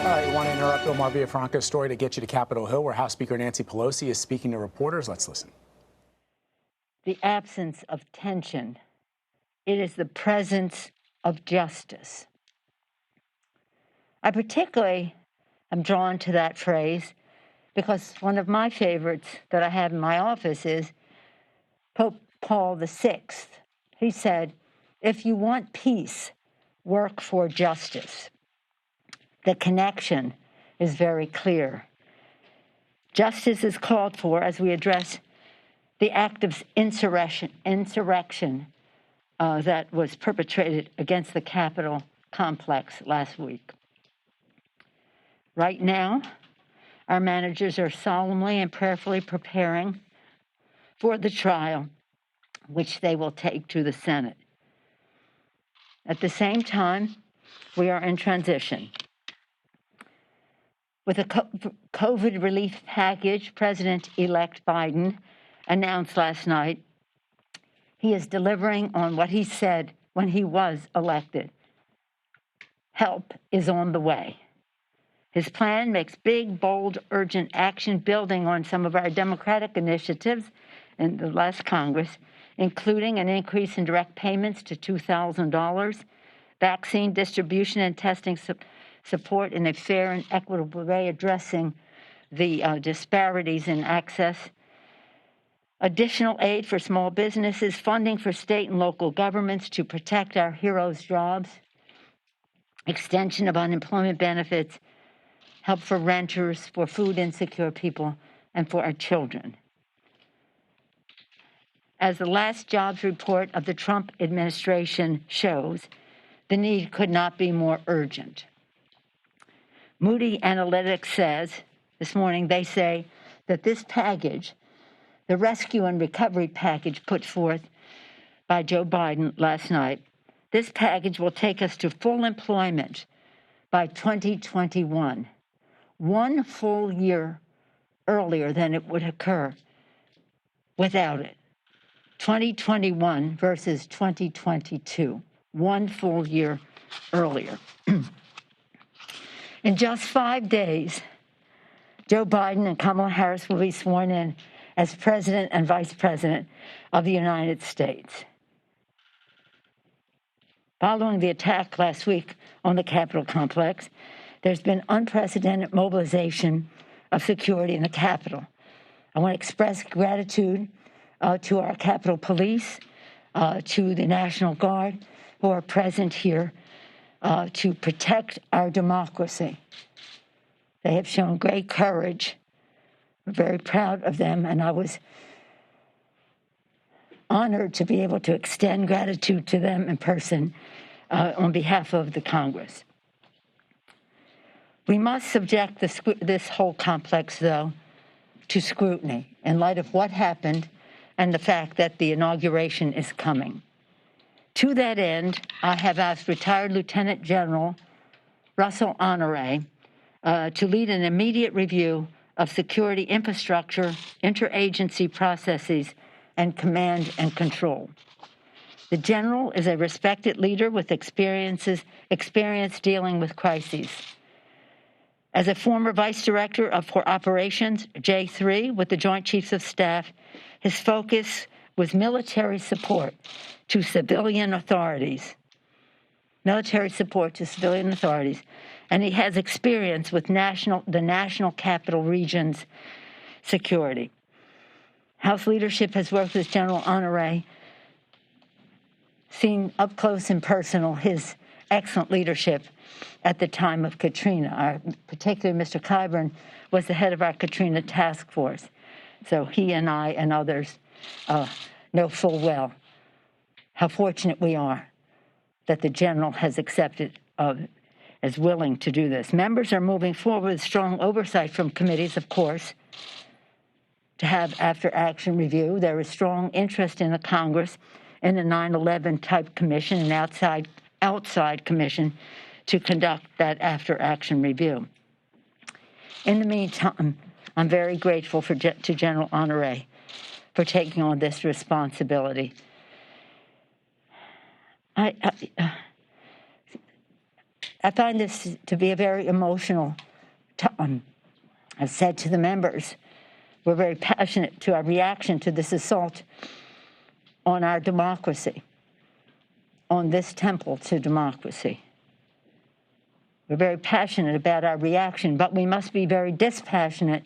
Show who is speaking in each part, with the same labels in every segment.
Speaker 1: I want to interrupt Omar Villafranca's story to get you to Capitol Hill, where House Speaker Nancy Pelosi is speaking to reporters. Let's listen.
Speaker 2: The absence of tension. It is the presence of justice. I particularly am drawn to that phrase because one of my favorites that I have in my office is Pope Paul VI. He said, if you want peace, work for justice. The connection is very clear. Justice is called for as we address the act of insurrection that was perpetrated against the Capitol complex last week. Right now, our managers are solemnly and prayerfully preparing for the trial, which they will take to the Senate. At the same time, we are in transition. With a COVID relief package, President-elect Biden announced last night he is delivering on what he said when he was elected. Help is on the way. His plan makes big, bold, urgent action building on some of our Democratic initiatives in the last Congress, including an increase in direct payments to $2,000, vaccine distribution and testing support in a fair and equitable way, addressing the disparities in access, additional aid for small businesses, funding for state and local governments to protect our heroes' jobs, extension of unemployment benefits, help for renters, for food insecure people, and for our children. As the last jobs report of the Trump administration shows, the need could not be more urgent. Moody Analytics says, this morning, they say that this package, the rescue and recovery package put forth by Joe Biden last night, this package will take us to full employment by 2021, 1 full year earlier than it would occur without it. 2021 versus 2022, 1 full year earlier. In just 5 days, Joe Biden and Kamala Harris will be sworn in as President and Vice President of the United States. Following the attack last week on the Capitol complex, there's been unprecedented mobilization of security in the Capitol. I want to express gratitude to our Capitol Police, to the National Guard who are present here to protect our democracy. They have shown great courage. We're very proud of them, and I was honored to be able to extend gratitude to them in person on behalf of the Congress. We must subject this whole complex, though, to scrutiny in light of what happened and the fact that the inauguration is coming. To that end, I have asked retired Lieutenant General Russell Honore to lead an immediate review of security infrastructure, interagency processes, and command and control. The general is a respected leader with experience dealing with crises. As a former vice director for operations, J3, with the Joint Chiefs of Staff, his focus was military support to civilian authorities. And he has experience with the National Capital Region's security. House leadership has worked with General Honore, seen up close and personal his excellent leadership at the time of Katrina. Particularly Mr. Clyburn was the head of our Katrina task force. So he and I and others know full well how fortunate we are that the general has accepted as willing to do this. Members are moving forward with strong oversight from committees, of course, to have after-action review. There is strong interest in the Congress in a 9/11 type commission, an outside commission, to conduct that after-action review. In the meantime, I'm very grateful to General Honore for taking on this responsibility. I find this to be a very emotional time. I've said to the members, we're very passionate to our reaction to this assault on our democracy, on this temple to democracy. We're very passionate about our reaction, but we must be very dispassionate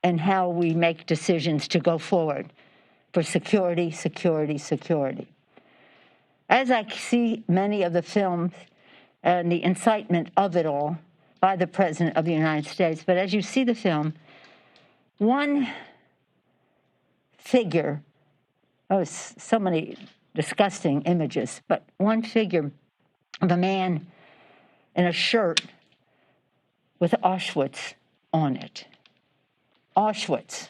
Speaker 2: in how we make decisions to go forward for security, security, security. As I see many of the films and the incitement of it all by the President of the United States, but as you see the film, one figure, so many disgusting images, but one figure of a man in a shirt with Auschwitz on it. Auschwitz.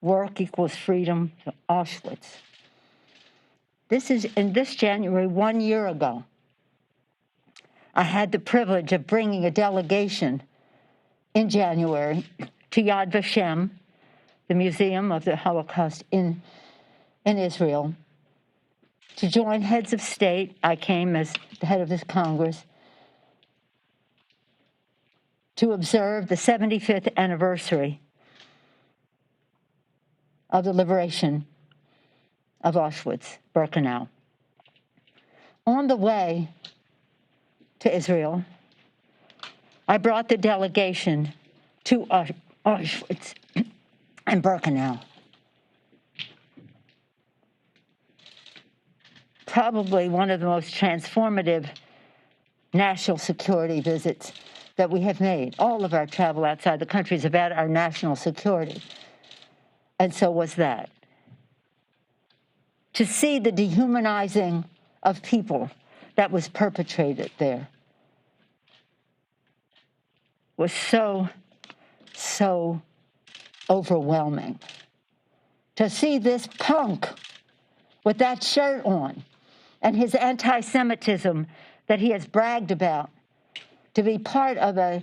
Speaker 2: Work equals freedom to Auschwitz. This is in this January, 1 year ago. I had the privilege of bringing a delegation in January to Yad Vashem, the Museum of the Holocaust in Israel, to join heads of state. I came as the head of this Congress to observe the 75th anniversary of the liberation of Auschwitz-Birkenau. On the way to Israel, I brought the delegation to Auschwitz and Birkenau. Probably one of the most transformative national security visits that we have made. All of our travel outside the country is about our national security. And so was that. To see the dehumanizing of people that was perpetrated there was so overwhelming. To see this punk with that shirt on and his anti-Semitism that he has bragged about, to be part of a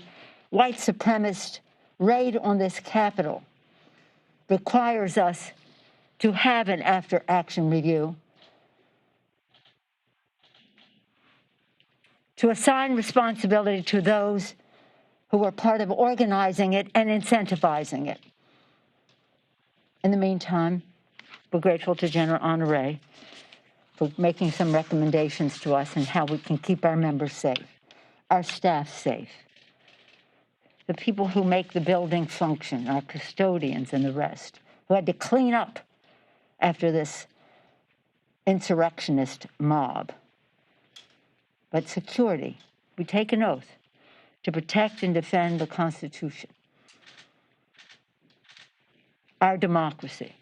Speaker 2: white supremacist raid on this Capitol, requires us to have an after-action review, to assign responsibility to those who were part of organizing it and incentivizing it. In the meantime, we're grateful to General Honore for making some recommendations to us on how we can keep our members safe, our staff safe, the people who make the building function, our custodians and the rest, who had to clean up after this insurrectionist mob. But security, we take an oath to protect and defend the Constitution, our democracy.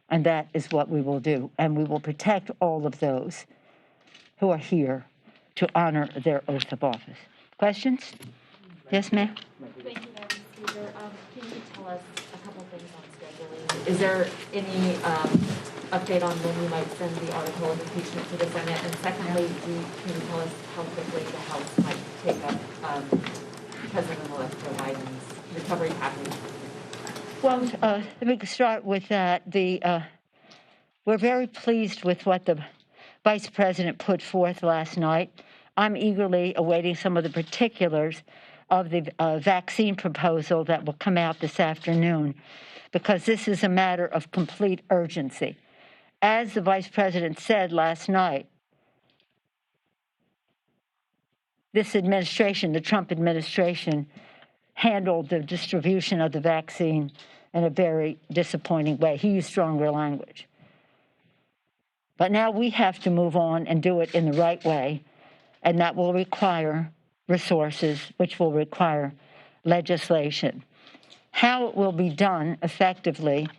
Speaker 2: And that is what we will do. And we will protect all of those who are here to honor their oath of office. Questions? Yes, ma'am?
Speaker 3: Thank you, Madam Speaker. Can you tell us a couple things on scheduling? Is there any update on when you might send the article of impeachment to the Senate? And secondly, can you tell us how quickly the House might take up President-elect Joe Biden's recovery package?
Speaker 2: Well, let me start with that. We're very pleased with what the Vice President put forth last night. I'm eagerly awaiting some of the particulars of the vaccine proposal that will come out this afternoon, because this is a matter of complete urgency. As the Vice President said last night, this administration, the Trump administration, handled the distribution of the vaccine in a very disappointing way. He used stronger language. But now we have to move on and do it in the right way, and that will require resources, which will require legislation. How it will be done effectively,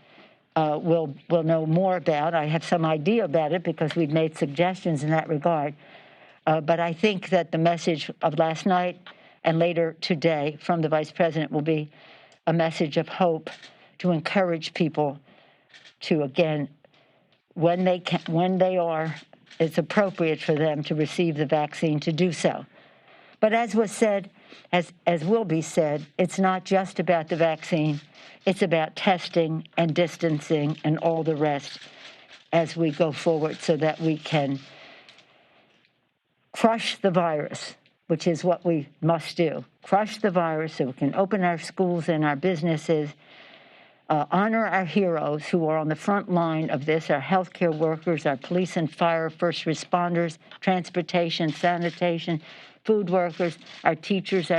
Speaker 2: we'll know more about. I have some idea about it because we've made suggestions in that regard. But I think that the message of last night and later today from the Vice President will be a message of hope to encourage people to, again, when it's appropriate for them to receive the vaccine, to do so. But as was said, as will be said, it's not just about the vaccine. It's about testing and distancing and all the rest as we go forward so that we can crush the virus, which is what we must do. Crush the virus so we can open our schools and our businesses, honor our heroes who are on the front line of this, our healthcare workers, our police and fire, first responders, transportation, sanitation, food workers, our teachers,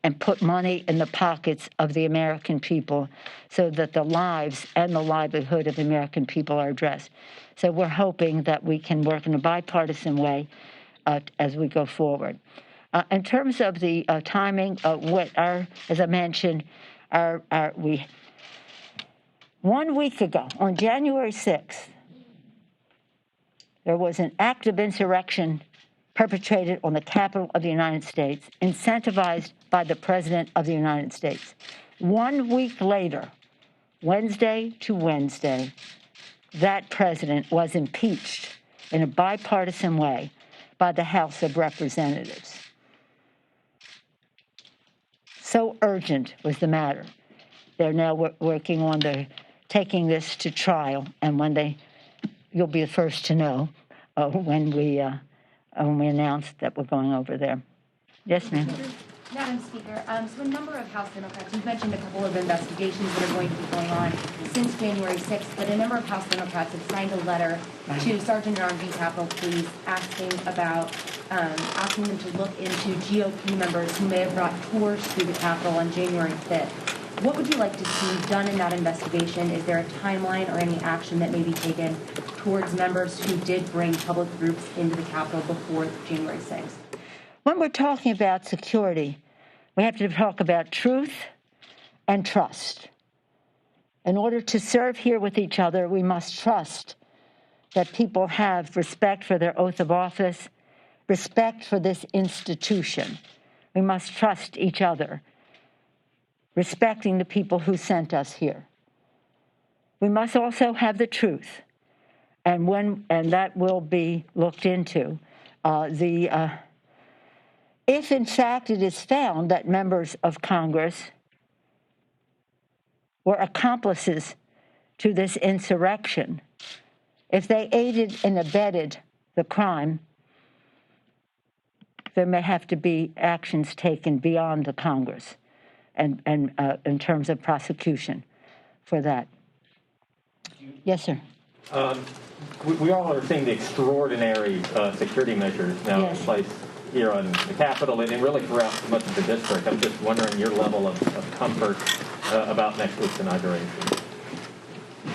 Speaker 2: and put money in the pockets of the American people so that the lives and the livelihood of the American people are addressed. So we're hoping that we can work in a bipartisan way as we go forward. In terms of the timing, as I mentioned, 1 week ago, on January 6th, there was an act of insurrection perpetrated on the Capitol of the United States, incentivized by the President of the United States. 1 week later, Wednesday to Wednesday, that president was impeached in a bipartisan way by the House of Representatives. So urgent was the matter. They're now working on taking this to trial, and you'll be the first to know when we announce that we're going over there. Yes, ma'am.
Speaker 4: Madam Speaker, so a number of House Democrats, you've mentioned a couple of investigations that are going to be going on since January 6th, but a number of House Democrats have signed a letter to Sergeant-at-Arms Capitol Police asking them to look into GOP members who may have brought tours through the Capitol on January 5th. What would you like to see done in that investigation? Is there a timeline or any action that may be taken towards members who did bring public groups into the Capitol before January 6th?
Speaker 2: When we're talking about security, we have to talk about truth and trust. In order to serve here with each other, we must trust that people have respect for their oath of office, respect for this institution. We must trust each other, respecting the people who sent us here. We must also have the truth, and that will be looked into. If, in fact, it is found that members of Congress were accomplices to this insurrection, if they aided and abetted the crime, there may have to be actions taken beyond the Congress and in terms of prosecution for that. Yes, sir.
Speaker 5: We all are seeing the extraordinary security measures now in place here on the Capitol and really throughout much of the district. I'm just wondering your level of comfort about next week's inauguration.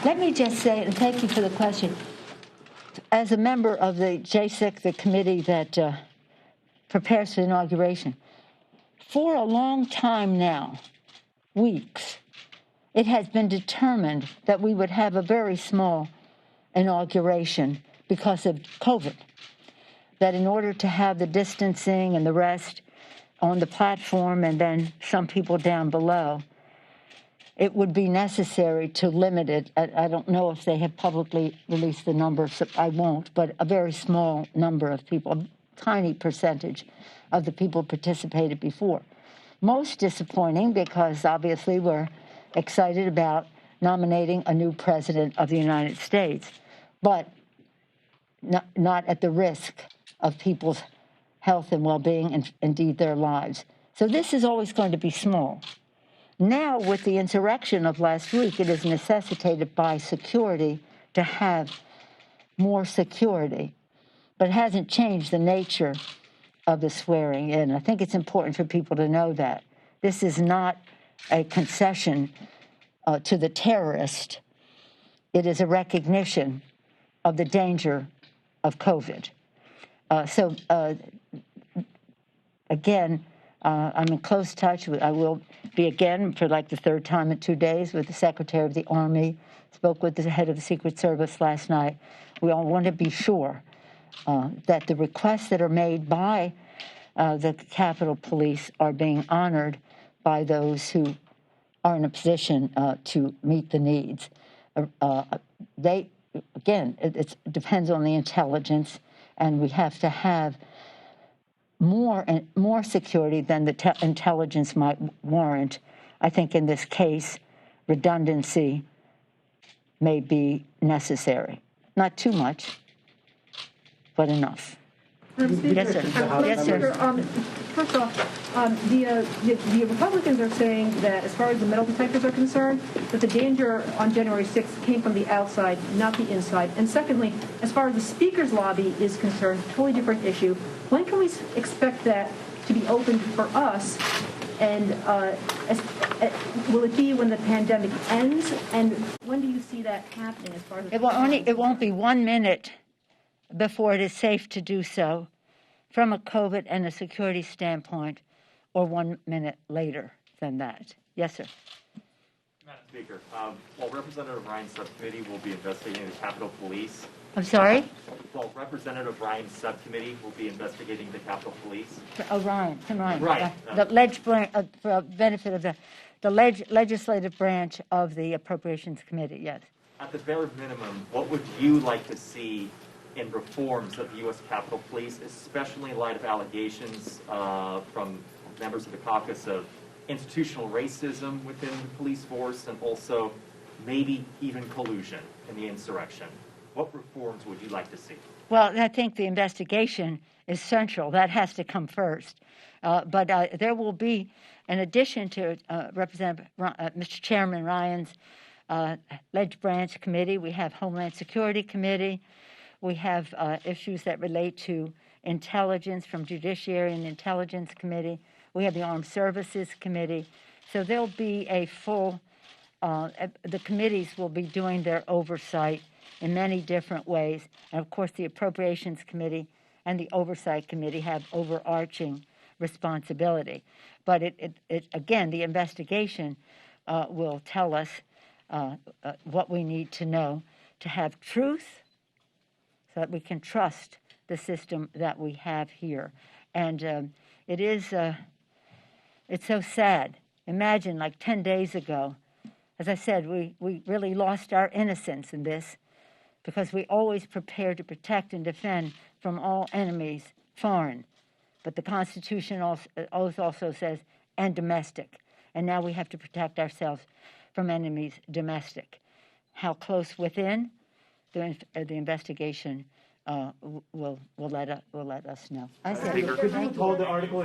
Speaker 2: Let me just say, and thank you for the question, as a member of the JSIC, the committee that prepares for the inauguration, for a long time now, weeks, it has been determined that we would have a very small inauguration because of COVID. That in order to have the distancing and the rest on the platform and then some people down below, it would be necessary to limit it. I don't know if they have publicly released the numbers, so I won't, but a very small number of people, a tiny percentage of the people participated before. Most disappointing because obviously we're excited about nominating a new president of the United States, but not at the risk of people's health and well-being and indeed their lives. So this is always going to be small. Now, with the insurrection of last week, it is necessitated by security to have more security, but it hasn't changed the nature of the swearing in. I think it's important for people to know that. This is not a concession to the terrorist. It is a recognition of the danger of COVID. Again, I'm in close touch with, I will be again for like the third time in 2 days with the Secretary of the Army, spoke with the head of the Secret Service last night. We all want to be sure that the requests that are made by the Capitol Police are being honored by those who are in a position to meet the needs. It depends on the intelligence, and we have to have more security than the intelligence might warrant. I think in this case, redundancy may be necessary. Not too much, but enough.
Speaker 6: Speaker,
Speaker 2: Yes, sir. Yes, sir.
Speaker 6: Speaker, first off, the Republicans are saying that as far as the metal detectors are concerned, that the danger on January 6th came from the outside, not the inside. And secondly, as far as the Speaker's lobby is concerned, totally different issue. When can we expect that to be opened for us? And will it be when the pandemic ends? And when do you see that happening as far as
Speaker 2: It won't be 1 minute before it is safe to do so from a COVID and a security standpoint, or 1 minute later than that. Yes, sir.
Speaker 7: Madam Speaker, while Representative Ryan's subcommittee will be investigating the Capitol Police.
Speaker 2: I'm sorry?
Speaker 7: While Representative Ryan's subcommittee will be investigating the Capitol Police.
Speaker 2: Oh, Ryan.
Speaker 7: Right.
Speaker 2: For benefit of the legislative branch of the Appropriations Committee, yes.
Speaker 7: At the bare minimum, what would you like to see in reforms of the U.S. Capitol Police, especially in light of allegations from members of the caucus of institutional racism within the police force and also maybe even collusion in the insurrection? What reforms would you like to see?
Speaker 2: Well, I think the investigation is central. That has to come first. But there will be, in addition to Mr. Chairman Ryan's Ledge Branch Committee, we have Homeland Security Committee. We have issues that relate to intelligence from Judiciary and Intelligence Committee. We have the Armed Services Committee. So there'll be a full, the committees will be doing their oversight in many different ways. And of course, the Appropriations Committee and the Oversight Committee have overarching responsibility. But again, the investigation will tell us what we need to know to have truth so that we can trust the system that we have here. And it's so sad. Imagine like 10 days ago, as I said, we really lost our innocence in this because we always prepare to protect and defend from all enemies, foreign. But the Constitution also says, and domestic. And now we have to protect ourselves from enemies domestic. How close within? The investigation will let us know. I said,
Speaker 8: Speaker, could you hold the article